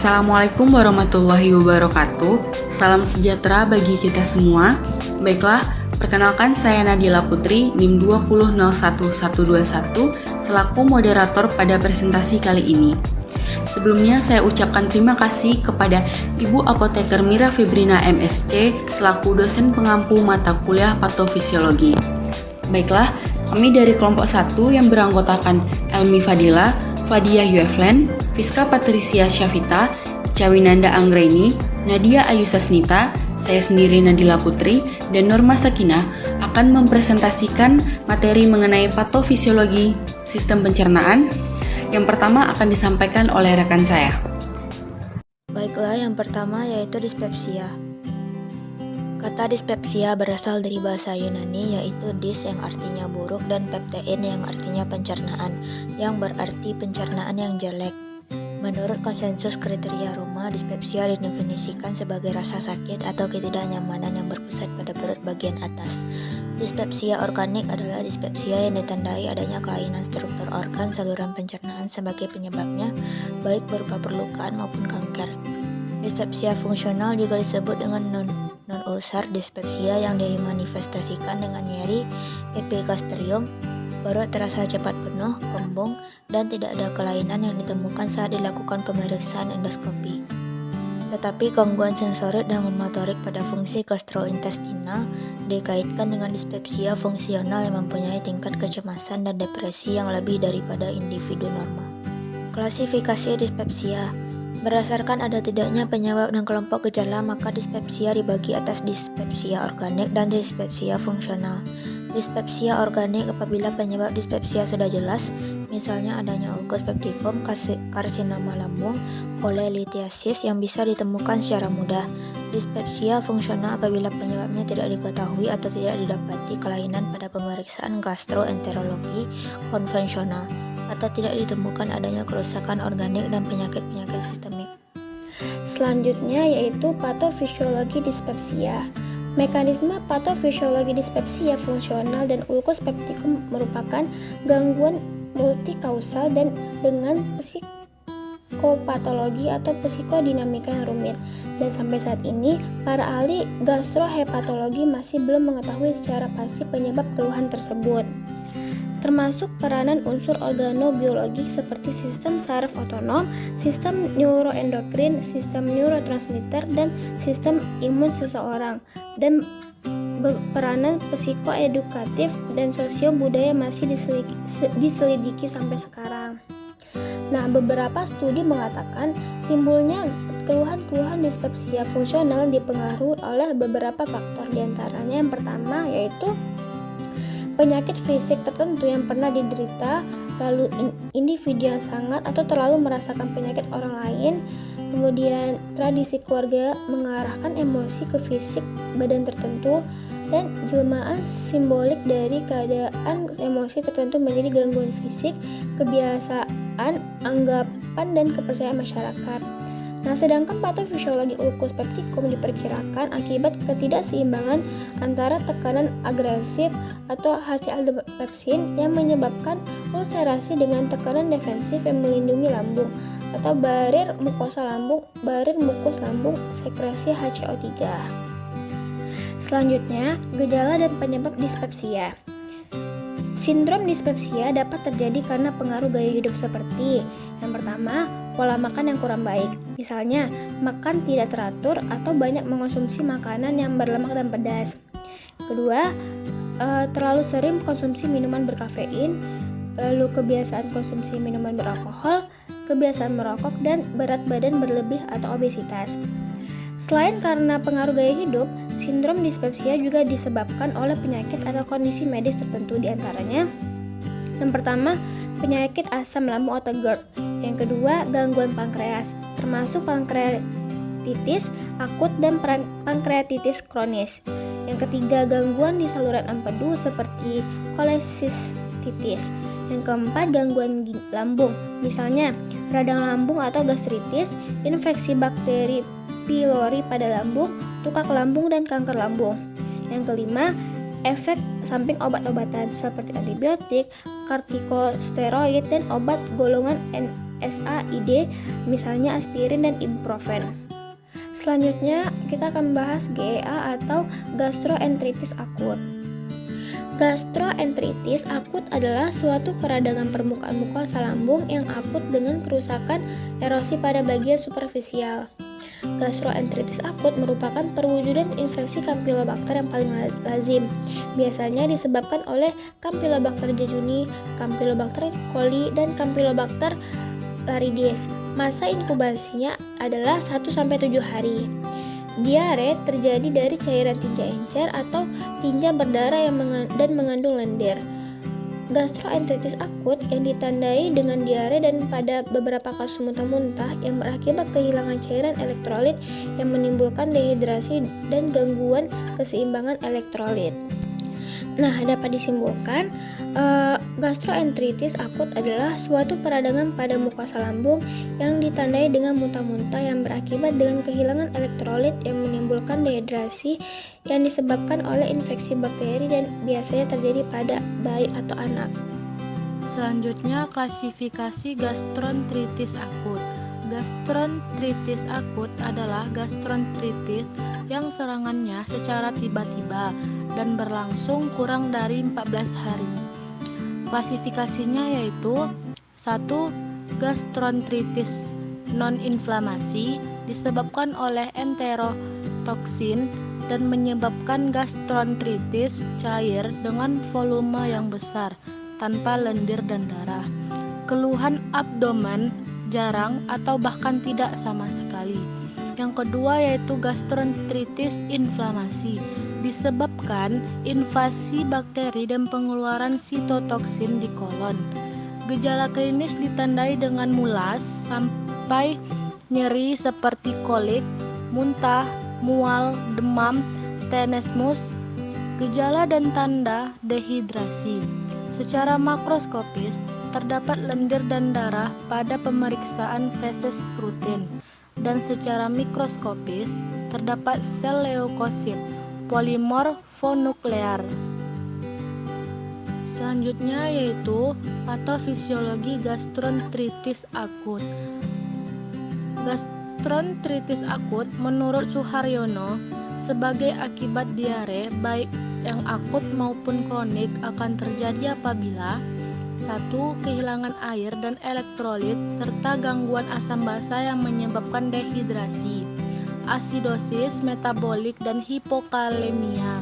Assalamualaikum warahmatullahi wabarakatuh. Salam sejahtera bagi kita semua. Baiklah, perkenalkan saya Nadila Putri, NIM 2001121 selaku moderator pada presentasi kali ini. Sebelumnya saya ucapkan terima kasih kepada Ibu Apoteker Mira Febrina MSc selaku dosen pengampu mata kuliah patofisiologi. Baiklah, kami dari kelompok 1 yang beranggotakan Elmi Fadila, Fadia Yuflen, Fiska Patricia Syafita, Ica Winanda Anggraini, Nadia Ayu Sasnita, saya sendiri Nadila Putri, dan Norma Sakinah akan mempresentasikan materi mengenai patofisiologi sistem pencernaan. Yang pertama akan disampaikan oleh rekan saya. Baiklah, yang pertama yaitu dispepsia. Kata dispepsia berasal dari bahasa Yunani yaitu dis yang artinya buruk dan peptein yang artinya pencernaan, yang berarti pencernaan yang jelek. Menurut konsensus kriteria Roma, dispepsia didefinisikan sebagai rasa sakit atau ketidaknyamanan yang berpusat pada perut bagian atas. Dispepsia organik adalah dispepsia yang ditandai adanya kelainan struktur organ saluran pencernaan sebagai penyebabnya, baik berupa perlukaan maupun kanker. Dispepsia fungsional juga disebut dengan non-ulcer dispepsia yang dimanifestasikan dengan nyeri, epigastrium, perut terasa cepat penuh, kembung, dan tidak ada kelainan yang ditemukan saat dilakukan pemeriksaan endoskopi. Tetapi gangguan sensorik dan motorik pada fungsi gastrointestinal dikaitkan dengan dispepsia fungsional yang mempunyai tingkat kecemasan dan depresi yang lebih daripada individu normal. Klasifikasi dispepsia. Berdasarkan ada tidaknya penyebab dan kelompok gejala, maka dispepsia dibagi atas dispepsia organik dan dispepsia fungsional. Dispepsia organik apabila penyebab dispepsia sudah jelas, misalnya adanya ulkus peptikum, karsinoma lambung, cholelithiasis yang bisa ditemukan secara mudah. Dispepsia fungsional apabila penyebabnya tidak diketahui atau tidak didapati kelainan pada pemeriksaan gastroenterologi konvensional, atau tidak ditemukan adanya kerusakan organik dan penyakit-penyakit sistemik. Selanjutnya yaitu patofisiologi dispepsia. Mekanisme patofisiologi dispepsia fungsional dan ulkus peptikum merupakan gangguan multikausal dan dengan psikopatologi atau psikodinamika yang rumit. Dan sampai saat ini, para ahli gastrohepatologi masih belum mengetahui secara pasti penyebab keluhan tersebut, termasuk peranan unsur organobiologik seperti sistem saraf otonom, sistem neuroendokrin, sistem neurotransmitter, dan sistem imun seseorang, dan peranan psikoedukatif dan sosio budaya masih diselidiki sampai sekarang. Nah, beberapa studi mengatakan timbulnya keluhan-keluhan dispepsia fungsional dipengaruhi oleh beberapa faktor, diantaranya yang pertama yaitu penyakit fisik tertentu yang pernah diderita, lalu individu yang sangat atau terlalu merasakan penyakit orang lain, kemudian tradisi keluarga mengarahkan emosi ke fisik badan tertentu, dan jelmaan simbolik dari keadaan emosi tertentu menjadi gangguan fisik, kebiasaan, anggapan, dan kepercayaan masyarakat. Nah, sedangkan patofisiologi ulkus peptikum diperkirakan akibat ketidakseimbangan antara tekanan agresif atau HCl pepsin yang menyebabkan ulcerasi dengan tekanan defensif yang melindungi lambung atau barir mukosa lambung, barir mukus lambung, sekresi HCO3. Selanjutnya, gejala dan penyebab dispepsia. Sindrom dispepsia dapat terjadi karena pengaruh gaya hidup seperti yang pertama, pola makan yang kurang baik. Misalnya, makan tidak teratur atau banyak mengonsumsi makanan yang berlemak dan pedas. Kedua, terlalu sering konsumsi minuman berkafein, lalu kebiasaan konsumsi minuman beralkohol, kebiasaan merokok, dan berat badan berlebih atau obesitas. Selain karena pengaruh gaya hidup, sindrom dispepsia juga disebabkan oleh penyakit atau kondisi medis tertentu, diantaranya yang pertama, penyakit asam lambung atau GERD. Yang kedua, gangguan pankreas, termasuk pankreatitis akut dan pankreatitis kronis. Yang ketiga, gangguan di saluran empedu seperti kolesistitis. Yang keempat, gangguan lambung, misalnya radang lambung atau gastritis, infeksi bakteri pylori pada lambung, tukak lambung, dan kanker lambung. Yang kelima, efek samping obat-obatan seperti antibiotik, kortikosteroid, dan obat golongan NSAID, misalnya aspirin dan ibuprofen. Selanjutnya, kita akan membahas GEA atau gastroenteritis akut. Gastroenteritis akut adalah suatu peradangan permukaan mukosa lambung yang akut dengan kerusakan erosi pada bagian superfisial. Gastroenteritis akut merupakan perwujudan infeksi Campylobacter yang paling lazim. Biasanya disebabkan oleh Campylobacter jejuni, Campylobacter coli, dan Campylobacter laridis. Masa inkubasinya adalah 1-7 hari. Diare terjadi dari cairan tinja encer atau tinja berdarah dan mengandung lendir. Gastroenteritis akut yang ditandai dengan diare dan pada beberapa kasus muntah-muntah yang berakibat kehilangan cairan elektrolit yang menimbulkan dehidrasi dan gangguan keseimbangan elektrolit. Nah, dapat disimpulkan, gastroenteritis akut adalah suatu peradangan pada mukosa lambung yang ditandai dengan muntah-muntah yang berakibat dengan kehilangan elektrolit yang menimbulkan dehidrasi yang disebabkan oleh infeksi bakteri dan biasanya terjadi pada bayi atau anak. Selanjutnya, klasifikasi gastroenteritis akut. Gastroenteritis akut adalah gastroenteritis yang serangannya secara tiba-tiba dan berlangsung kurang dari 14 hari. Klasifikasinya yaitu 1. Gastroenteritis non-inflamasi disebabkan oleh enterotoksin dan menyebabkan gastroenteritis cair dengan volume yang besar tanpa lendir dan darah. Keluhan abdomen jarang atau bahkan tidak sama sekali. Yang kedua yaitu gastroenteritis inflamasi disebabkan invasi bakteri dan pengeluaran sitotoksin di kolon. Gejala klinis ditandai dengan mulas sampai nyeri seperti kolik, muntah, mual, demam, tenesmus, gejala dan tanda dehidrasi. Secara makroskopis, terdapat lendir dan darah pada pemeriksaan feses rutin, dan secara mikroskopis terdapat sel leukosit polimorfonuklear. Selanjutnya yaitu patofisiologi gastroenteritis akut. Gastroenteritis akut menurut Suharyono sebagai akibat diare baik yang akut maupun kronik akan terjadi apabila 1. Kehilangan air dan elektrolit serta gangguan asam basa yang menyebabkan dehidrasi, asidosis metabolik dan hipokalemia.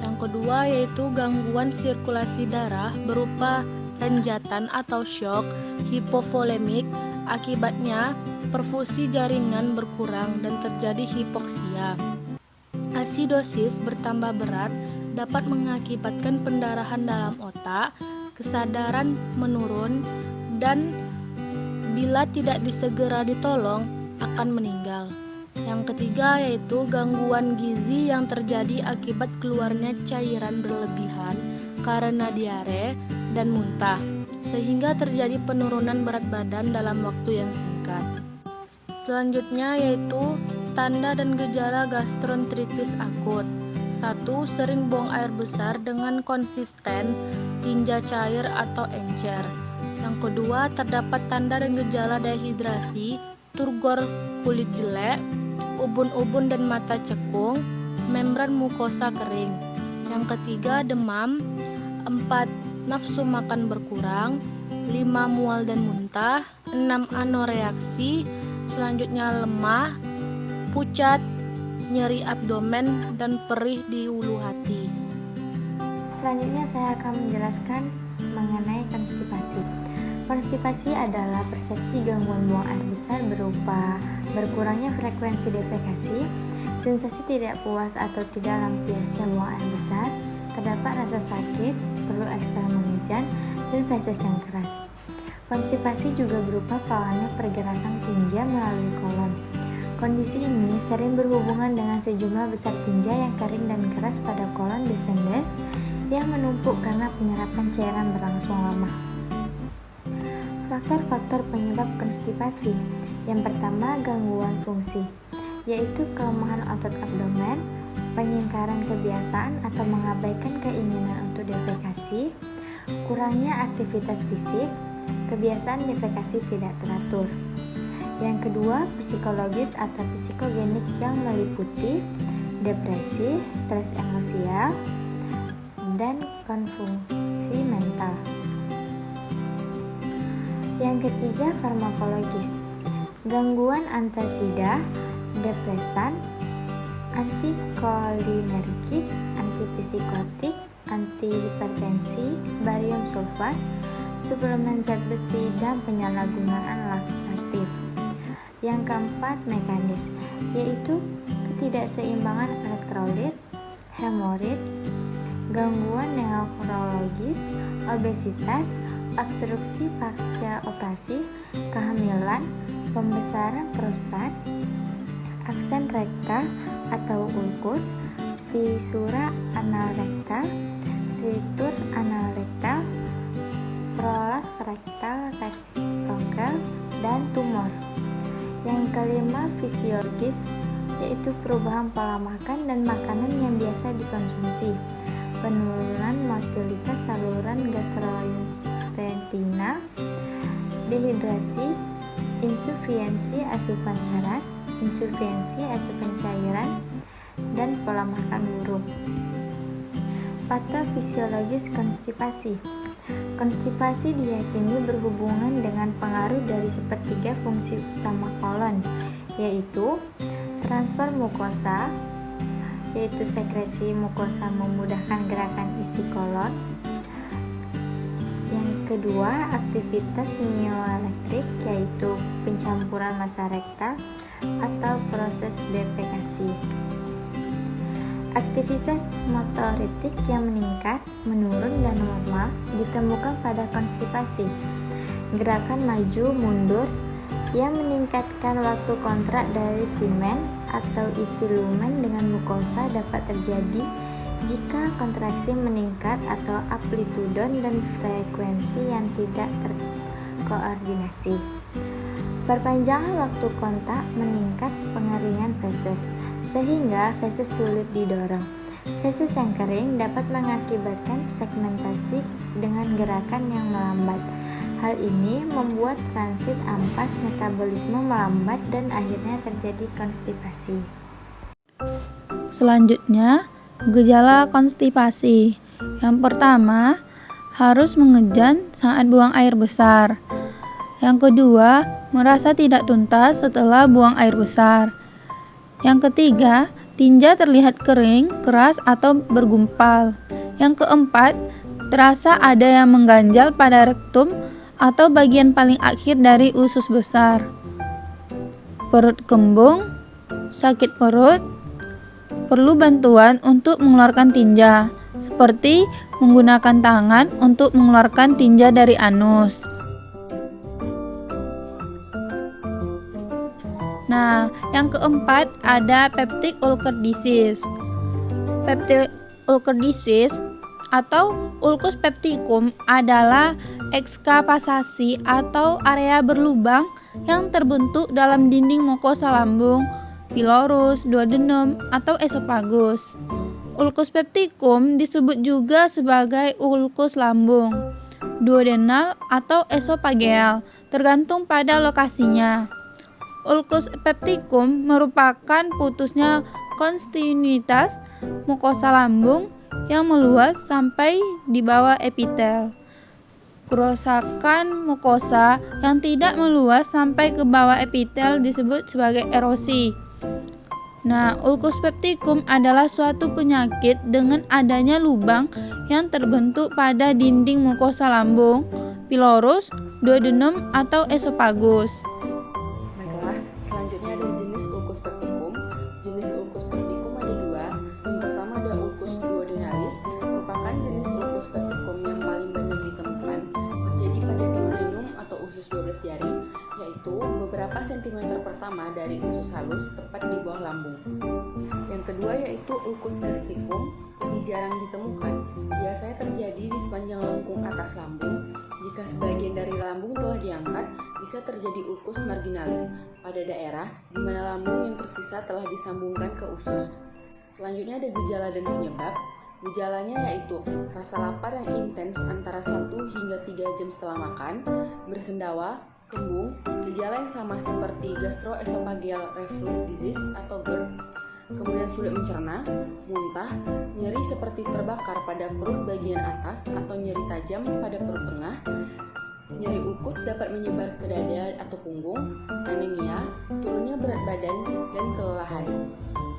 Yang kedua yaitu gangguan sirkulasi darah berupa renjatan atau shock hipovolemik, akibatnya perfusi jaringan berkurang dan terjadi hipoksia. Asidosis bertambah berat dapat mengakibatkan pendarahan dalam otak, kesadaran menurun, dan bila tidak disegera ditolong akan meninggal. Yang ketiga yaitu gangguan gizi yang terjadi akibat keluarnya cairan berlebihan karena diare dan muntah, sehingga terjadi penurunan berat badan dalam waktu yang singkat. Selanjutnya yaitu tanda dan gejala gastroenteritis akut. 1. Sering buang air besar dengan konsisten tinja cair atau encer. Yang kedua, terdapat tanda dan gejala dehidrasi, turgor kulit jelek, ubun-ubun dan mata cekung, membran mukosa kering. Yang ketiga, demam. 4. Nafsu makan berkurang. 5. Mual dan muntah. 6. Anoreaksi. Selanjutnya lemah, pucat, nyeri abdomen, dan perih di ulu hati. Selanjutnya saya akan menjelaskan mengenai konstipasi. Konstipasi adalah persepsi gangguan buang air besar berupa berkurangnya frekuensi defekasi, sensasi tidak puas atau tidak lampiasnya buang air besar, terdapat rasa sakit, perlu ekstra mengejan, dan feses yang keras. Konstipasi juga berupa pelannya pergerakan tinja melalui kolon. Kondisi ini sering berhubungan dengan sejumlah besar tinja yang kering dan keras pada kolon descendens yang menumpuk karena penyerapan cairan berlangsung lama. Faktor-faktor penyebab konstipasi. Yang pertama, gangguan fungsi, yaitu kelemahan otot abdomen, penyingkaran kebiasaan atau mengabaikan keinginan untuk defekasi, kurangnya aktivitas fisik, kebiasaan defekasi tidak teratur. Yang kedua, psikologis atau psikogenik yang meliputi depresi, stres emosial, dan konfungsi mental. Yang ketiga, farmakologis. Gangguan antasida, depresan, antikolinergik, antipsikotik, antihipertensi, barium sulfat, suplemen zat besi, dan penyalahgunaan laksatif. Yang keempat, mekanis, yaitu ketidakseimbangan elektrolit, hemoroid, gangguan neurologis, obesitas, obstruksi pasca operasi, kehamilan, pembesaran prostat, absen rekta atau ulkus, fisura anal rektal, sutur anal rektal, prolaps rektal rektokel, dan tumor. Yang kelima, fisiologis, yaitu perubahan pola makan dan makanan yang biasa dikonsumsi, penurunan motilitas saluran gastrointestinal, dehidrasi, insufiensi asupan serat, insufiensi asupan cairan, dan pola makan buruk. Patofisiologis konstipasi. Konstipasi diyakini berhubungan dengan pengaruh dari sepertiga fungsi utama kolon, yaitu transfer mukosa, yaitu sekresi mukosa memudahkan gerakan isi kolon. Yang kedua, aktivitas mioelektrik, yaitu pencampuran massa rektal atau proses defekasi. Aktivitas motoritik yang meningkat, menurun, dan normal ditemukan pada konstipasi. Gerakan maju mundur yang meningkatkan waktu kontrak dari simen atau isi lumen dengan mukosa dapat terjadi jika kontraksi meningkat atau amplitudon dan frekuensi yang tidak terkoordinasi. Perpanjangan waktu kontak meningkat pengeringan feses, sehingga feses sulit didorong. Feses yang kering dapat mengakibatkan segmentasi dengan gerakan yang melambat. Hal ini membuat transit ampas metabolisme melambat dan akhirnya terjadi konstipasi. Selanjutnya, gejala konstipasi. Yang pertama, harus mengejan saat buang air besar. Yang kedua, merasa tidak tuntas setelah buang air besar. Yang ketiga, tinja terlihat kering, keras, atau bergumpal. Yang keempat, terasa ada yang mengganjal pada rektum atau bagian paling akhir dari usus besar. Perut kembung, sakit perut, perlu bantuan untuk mengeluarkan tinja, seperti menggunakan tangan untuk mengeluarkan tinja dari anus. Nah, yang keempat ada peptic ulcer disease. Peptic ulcer disease atau ulcus pepticum adalah ekskavasi atau area berlubang yang terbentuk dalam dinding mukosa lambung, pilorus, duodenum, atau esofagus. Ulcus pepticum disebut juga sebagai ulkus lambung, duodenal, atau esophageal, tergantung pada lokasinya. Ulcus pepticum merupakan putusnya kontinuitas mukosa lambung yang meluas sampai di bawah epitel. Kerusakan mukosa yang tidak meluas sampai ke bawah epitel disebut sebagai erosi. Nah, ulcus pepticum adalah suatu penyakit dengan adanya lubang yang terbentuk pada dinding mukosa lambung, pilorus, duodenum, atau esofagus. Baiklah, selanjutnya ada jenis ulcus pepticum. Jenis ulcus pepticum ada dua. Yang pertama ada ulcus duodenalis, merupakan jenis ulcus pepticum yang paling banyak ditemukan, terjadi pada duodenum atau usus 12 jari, yaitu beberapa sentimeter pertama dari usus halus tepat di bawah lambung. Yang kedua yaitu ulcus gastricum, lebih jarang ditemukan, biasanya terjadi di sepanjang lengkung atas lambung. Jika sebagian dari lambung telah diangkat, bisa terjadi ulcus marginalis pada daerah di mana lambung yang tersisa telah disambungkan ke usus. Selanjutnya ada gejala dan penyebab. Gejalanya yaitu rasa lapar yang intens antara 1 hingga 3 jam setelah makan, bersendawa, kembung, gejala yang sama seperti gastroesophageal reflux disease atau GERD, kemudian sulit mencerna, muntah, nyeri seperti terbakar pada perut bagian atas atau nyeri tajam pada perut tengah, nyeri ulkus dapat menyebar ke dada atau punggung, anemia, turunnya berat badan, dan kelelahan.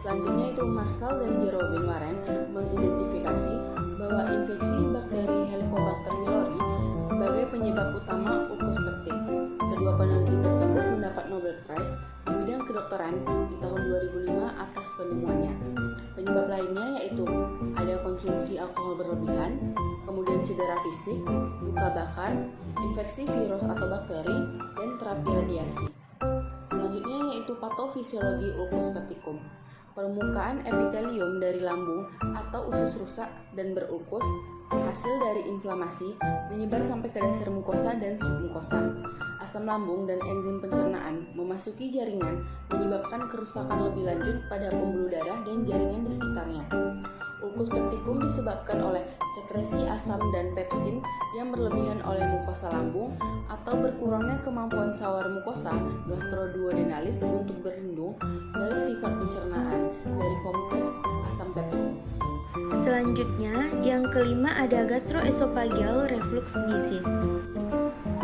Selanjutnya itu Marshall dan Jerome Warren mengidentifikasi bahwa infeksi bakteri Helicobacter pylori sebagai penyebab utama ulkus peptik. Kedua peneliti tersebut mendapat Nobel Prize di bidang kedokteran di tahun 2005 atas penemuannya. Penyebab lainnya yaitu ada konsumsi alkohol berlebihan, kemudian cedera fisik, luka bakar, infeksi virus atau bakteri, dan terapi radiasi. Selanjutnya yaitu patofisiologi ulkus peptikum. Permukaan epitelium dari lambung atau usus rusak dan berulkus hasil dari inflamasi menyebar sampai ke dasar mukosa dan submukosa. Asam lambung dan enzim pencernaan memasuki jaringan menyebabkan kerusakan lebih lanjut pada pembuluh darah dan jaringan di sekitarnya. Ulkus peptikum disebabkan oleh sekresi asam dan pepsin yang berlebihan oleh mukosa lambung atau berkurangnya kemampuan sawar mukosa gastroduodenalis untuk berlindung dari sifat pencernaan dari kompleks asam pepsin. Selanjutnya, yang kelima ada gastroesophageal reflux disease.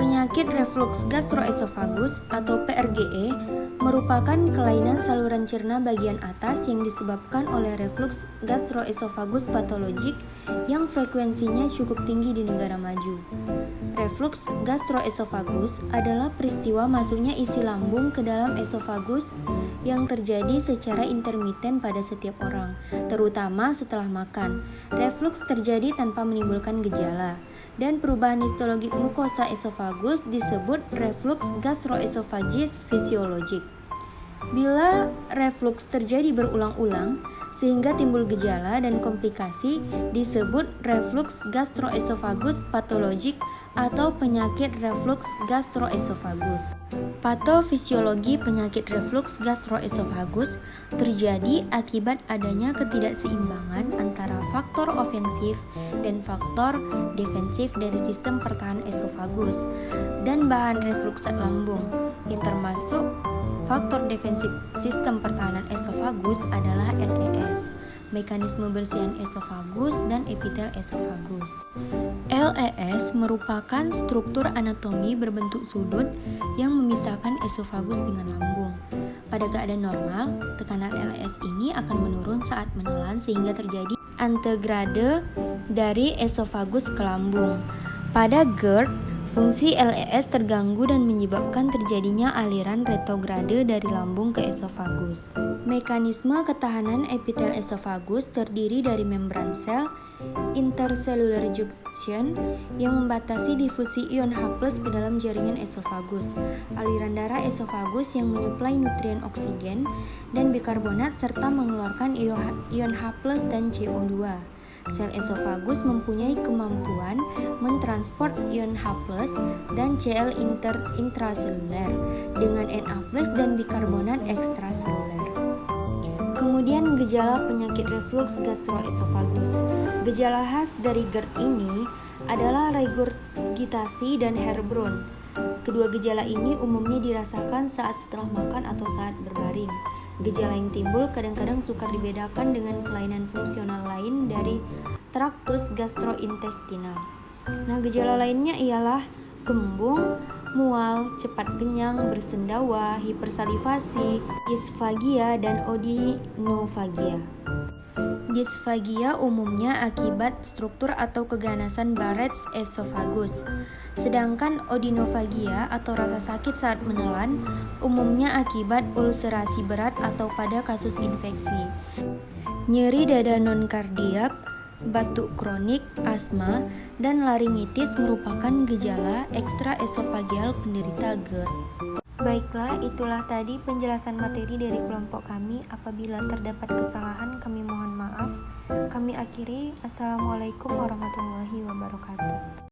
Penyakit reflux gastroesophagus atau PRGE merupakan kelainan saluran cerna bagian atas yang disebabkan oleh reflux gastroesophagus patologik yang frekuensinya cukup tinggi di negara maju. Reflux gastroesophagus adalah peristiwa masuknya isi lambung ke dalam esofagus yang terjadi secara intermiten pada setiap orang, terutama setelah makan. Reflux terjadi tanpa menimbulkan gejala, dan perubahan histologik mukosa esofagus disebut reflux gastroesophageal fisiologik. Bila reflux terjadi berulang-ulang sehingga timbul gejala dan komplikasi, disebut reflux gastroesophagus patologik atau penyakit reflux gastroesophagus. Patofisiologi penyakit reflux gastroesophagus terjadi akibat adanya ketidakseimbangan antara faktor ofensif dan faktor defensif dari sistem pertahanan esofagus dan bahan refluksat lambung, yang termasuk faktor defensif sistem pertahanan esofagus adalah LES, mekanisme bersihan esofagus dan epitel esofagus. LES merupakan struktur anatomi berbentuk sudut yang memisahkan esofagus dengan lambung. Pada keadaan normal, tekanan LES ini akan menurun saat menelan sehingga terjadi antegrade dari esofagus ke lambung. Pada GERD, fungsi LES terganggu dan menyebabkan terjadinya aliran retrograde dari lambung ke esofagus. Mekanisme ketahanan epitel esofagus terdiri dari membran sel, intercellular junction yang membatasi difusi ion H+ ke dalam jaringan esofagus, aliran darah esofagus yang menyuplai nutrien oksigen dan bikarbonat serta mengeluarkan ion H+ dan CO2. Sel esofagus mempunyai kemampuan mentransport ion H+ dan Cl intraseluler dengan Na+ dan bikarbonat ekstraseluler. Kemudian gejala penyakit reflux gastroesophagus. Gejala khas dari GERD ini adalah regurgitasi dan heartburn. Kedua gejala ini umumnya dirasakan saat setelah makan atau saat berbaring. Gejala yang timbul kadang-kadang sukar dibedakan dengan kelainan fungsional lain dari traktus gastrointestinal. Nah, gejala lainnya ialah kembung, mual, cepat kenyang, bersendawa, hipersalivasi, disfagia, dan odinofagia. Disfagia umumnya akibat struktur atau keganasan Barrett's esophagus, sedangkan odinofagia atau rasa sakit saat menelan umumnya akibat ulserasi berat atau pada kasus infeksi. Nyeri dada non-kardiak, batuk kronik, asma, dan laringitis merupakan gejala ekstraesofageal penderita GERD. Baiklah, itulah tadi penjelasan materi dari kelompok kami. Apabila terdapat kesalahan, kami mohon maaf. Kami akhiri. Assalamualaikum warahmatullahi wabarakatuh.